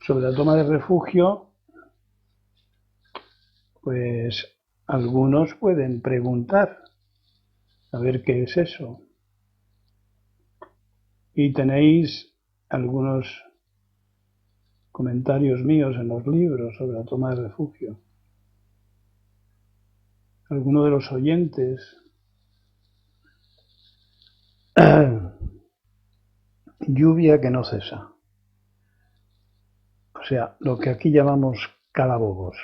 Sobre la toma de refugio, pues algunos pueden preguntar a ver qué es eso. Y tenéis algunos comentarios míos en los libros sobre la toma de refugio. Alguno de los oyentes lluvia que no cesa. O sea, lo que aquí llamamos calabobos.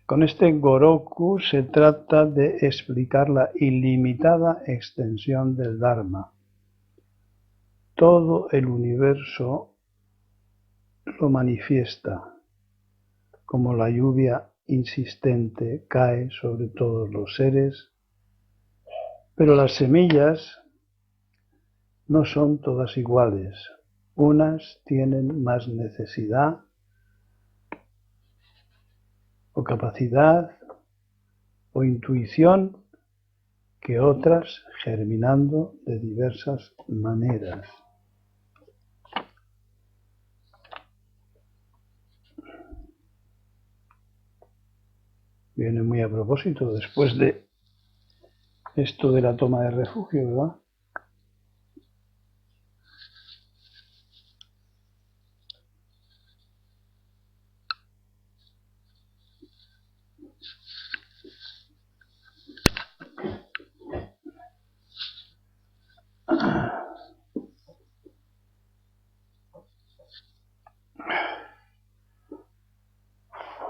Con este Goroku se trata de explicar la ilimitada extensión del Dharma. Todo el universo lo manifiesta, como la lluvia insistente cae sobre todos los seres, pero las semillas no son todas iguales. Unas tienen más necesidad o capacidad o intuición que otras, germinando de diversas maneras. Viene muy a propósito después de esto de la toma de refugio, ¿verdad?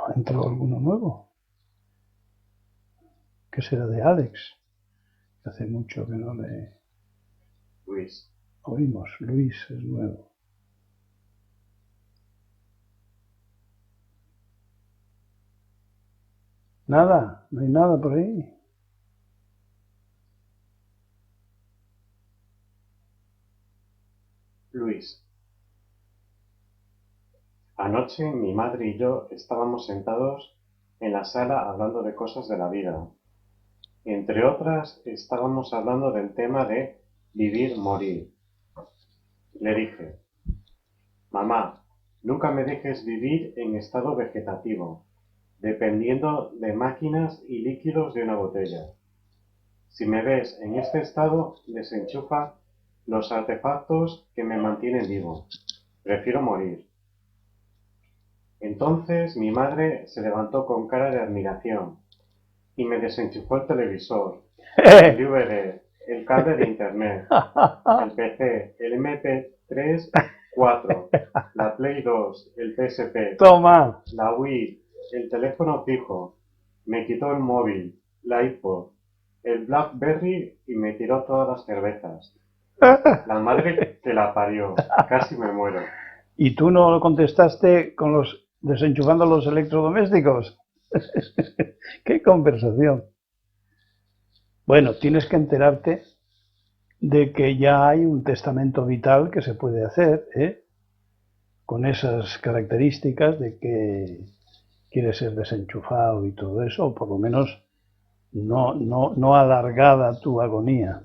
¿Ha entrado alguno nuevo? ¿Qué será de Alex? Hace mucho que no le Luis. oímos. Luis es nuevo. Nada, no hay nada por ahí. Luis. Anoche mi madre y yo estábamos sentados en la sala hablando de cosas de la vida. Entre otras, estábamos hablando del tema de vivir-morir. Le dije, mamá, nunca me dejes vivir en estado vegetativo, dependiendo de máquinas y líquidos de una botella. Si me ves en este estado, desenchufa los artefactos que me mantienen vivo. Prefiero morir. Entonces mi madre se levantó con cara de admiración y me desenchufó el televisor, el DVD, el cable de internet, el PC, el MP3 4, la Play 2, el PSP, Toma. la Wii, el teléfono fijo, me quitó el móvil, la iPod, el BlackBerry y me tiró todas las cervezas. La madre que la parió, casi me muero. ¿Y tú no lo contestaste con los desenchufando los electrodomésticos? ¡Qué conversación! Bueno, tienes que enterarte de que ya hay un testamento vital que se puede hacer, ¿eh? Con esas características de que quiere ser desenchufado y todo eso, o por lo menos no alargada tu agonía.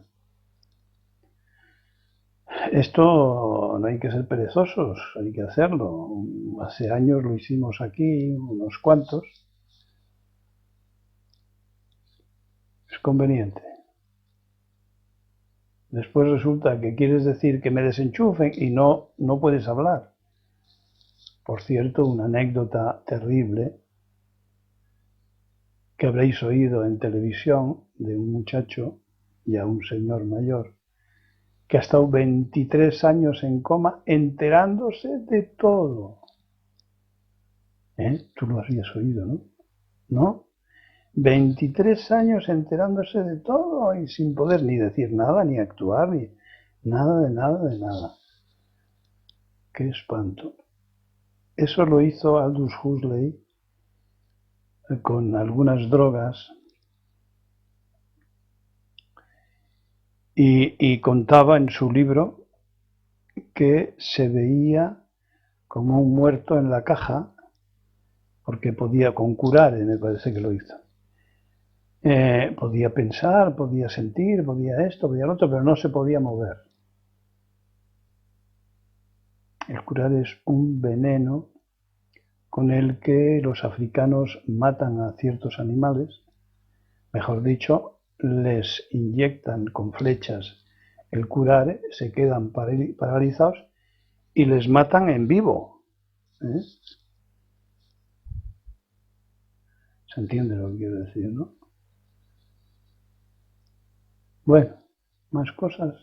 Esto no hay que ser perezosos, hay que hacerlo. Hace años lo hicimos aquí, unos cuantos. Es conveniente. Después resulta que quieres decir que me desenchufen y no puedes hablar. Por cierto, una anécdota terrible que habréis oído en televisión de un muchacho, ya un señor mayor, que ha estado 23 años en coma enterándose de todo. Tú lo habías oído, ¿no? ¿No? 23 años enterándose de todo y sin poder ni decir nada, ni actuar, ni nada de nada de nada. ¡Qué espanto! Eso lo hizo Aldous Huxley con algunas drogas y contaba en su libro que se veía como un muerto en la caja porque podía concurar, me parece que lo hizo. Podía pensar, podía sentir, podía esto, podía lo otro, pero no se podía mover. El curar es un veneno con el que los africanos matan a ciertos animales, mejor dicho, les inyectan con flechas el curare, se quedan paralizados y les matan en vivo. ¿Se entiende lo que quiero decir, no? Bueno, más cosas.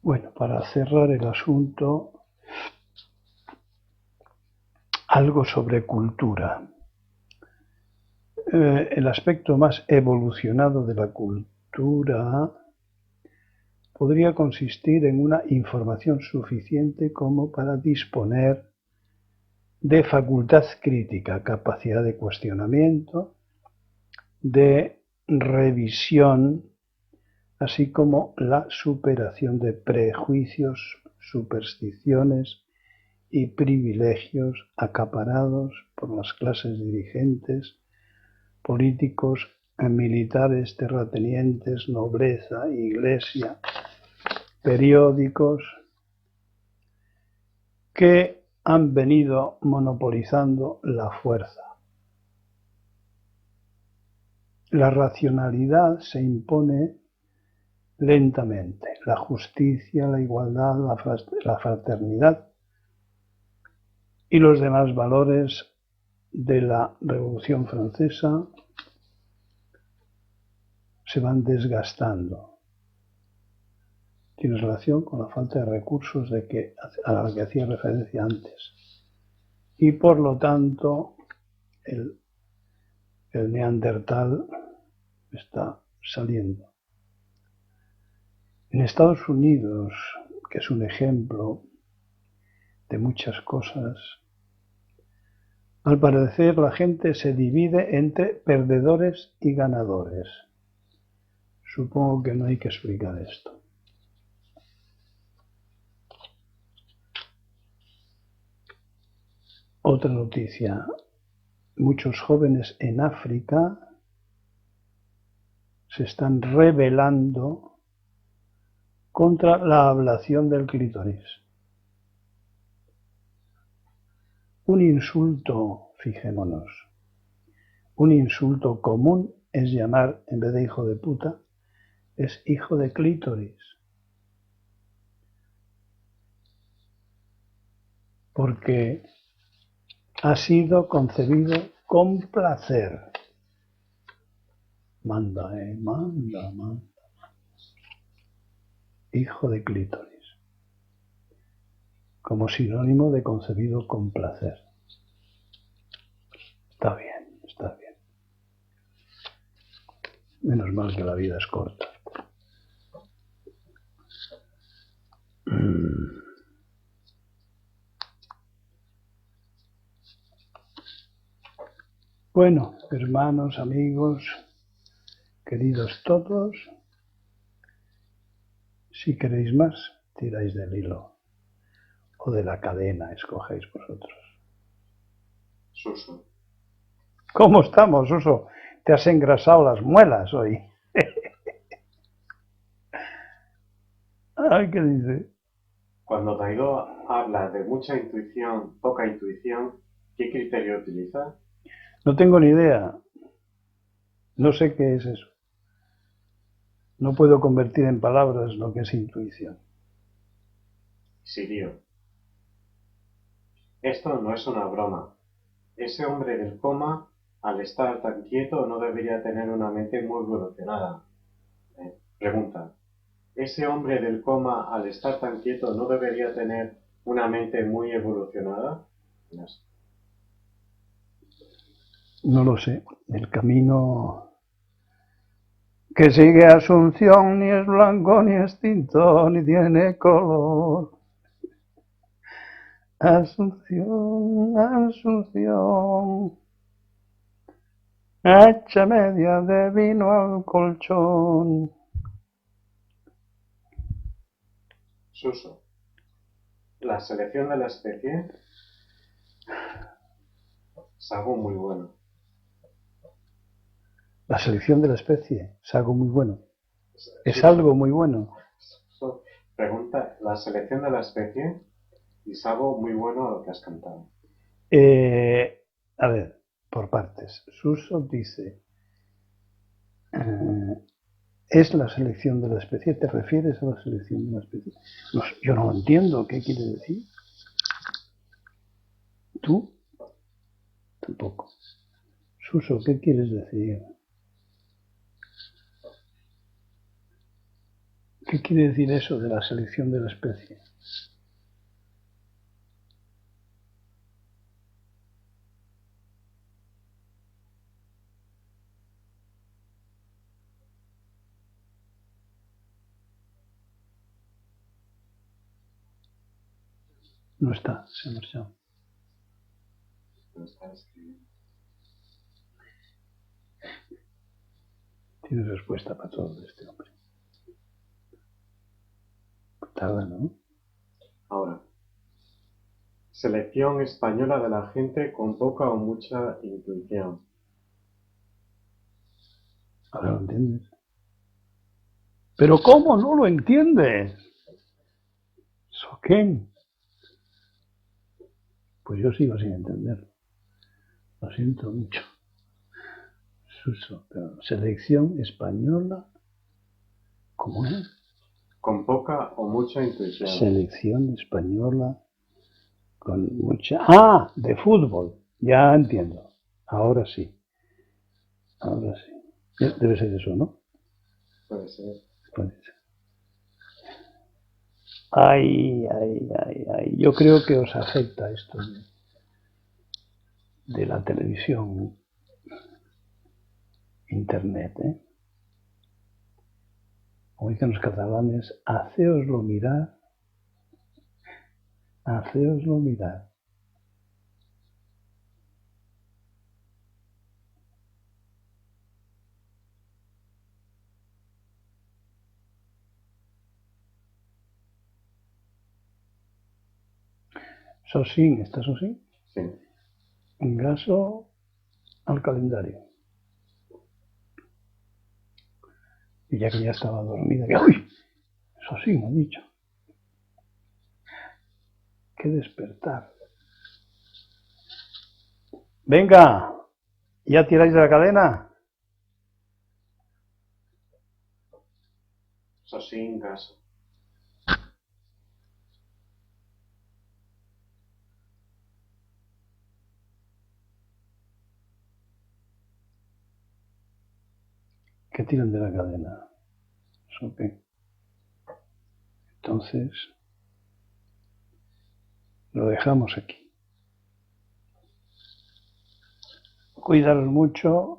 Bueno, para cerrar el asunto, algo sobre cultura. El aspecto más evolucionado de la cultura podría consistir en una información suficiente como para disponer de facultad crítica, capacidad de cuestionamiento, de revisión, así como la superación de prejuicios, supersticiones y privilegios acaparados por las clases dirigentes, políticos, militares, terratenientes, nobleza, iglesia, periódicos, que han venido monopolizando la fuerza. La racionalidad se impone lentamente, la justicia, la igualdad, la fraternidad y los demás valores de la Revolución Francesa se van desgastando. Tiene relación con la falta de recursos a la que hacía referencia antes. Y por lo tanto, el neandertal está saliendo. En Estados Unidos, que es un ejemplo de muchas cosas, al parecer la gente se divide entre perdedores y ganadores. Supongo que no hay que explicar esto. Otra noticia. Muchos jóvenes en África se están rebelando contra la ablación del clítoris. Un insulto, fijémonos, un insulto común es llamar, en vez de hijo de puta, es hijo de clítoris. Porque ha sido concebido con placer. Manda, manda. Hijo de clítoris. Como sinónimo de concebido con placer. Está bien, está bien. Menos mal que la vida es corta. Bueno, hermanos, amigos, queridos todos, si queréis más, tiráis del hilo o de la cadena, escogéis vosotros. Suso. ¿Cómo estamos, Suso? Te has engrasado las muelas hoy. Ay, ¿qué dice? Cuando Taidó habla de mucha intuición, poca intuición, ¿qué criterio utiliza? No tengo ni idea. No sé qué es eso. No puedo convertir en palabras lo que es intuición. Sirio. Esto no es una broma. Ese hombre del coma, al estar tan quieto, no debería tener una mente muy evolucionada. Pregunta. ¿Ese hombre del coma, al estar tan quieto, no debería tener una mente muy evolucionada? No sé. No lo sé. El camino que sigue Asunción ni es blanco ni es tinto ni tiene color. Asunción, Asunción, echa media de vino al colchón. Suso. La selección de la especie es algo muy bueno. La selección de la especie es algo muy bueno. Es algo muy bueno. Suso pregunta, la selección de la especie es algo muy bueno a lo que has cantado. A ver, por partes. Suso dice, ¿es la selección de la especie? ¿Te refieres a la selección de la especie? No, yo no entiendo qué quiere decir. ¿Tú? Tampoco. Suso, ¿qué quieres decir? ¿Qué quiere decir eso de la selección de la especie? No está, se ha marchado. Lo está escribiendo. Tiene respuesta para todo este hombre. Tarda, ¿no? Ahora, selección española de la gente con poca o mucha intuición. Ahora lo entiendes. ¿Pero cómo no lo entiendes? ¿Soquén? Pues yo sigo sin entenderlo. Lo siento mucho. Suso, pero selección española, ¿cómo es? Con poca o mucha intuición. Selección española con mucha... ¡Ah! De fútbol. Ya entiendo. Ahora sí. Ahora sí. Debe ser eso, ¿no? Puede ser. Puede ser. Ay, ay, ay, ay. Yo creo que os afecta esto de la televisión, internet, ¿eh? Como dicen los catalanes, hacéoslo mirar, hacéoslo mirar. Sosín, ¿está Sosín? Sí. Engraso al calendario. Y ya que ya estaba dormida, que ¡uy! Eso sí, me ha dicho. Que despertar. Venga, ¿ya tiráis de la cadena? Sosín, gaso. Que tiran de la cadena. ¿Eso qué? Entonces, lo dejamos aquí. Cuidaros mucho.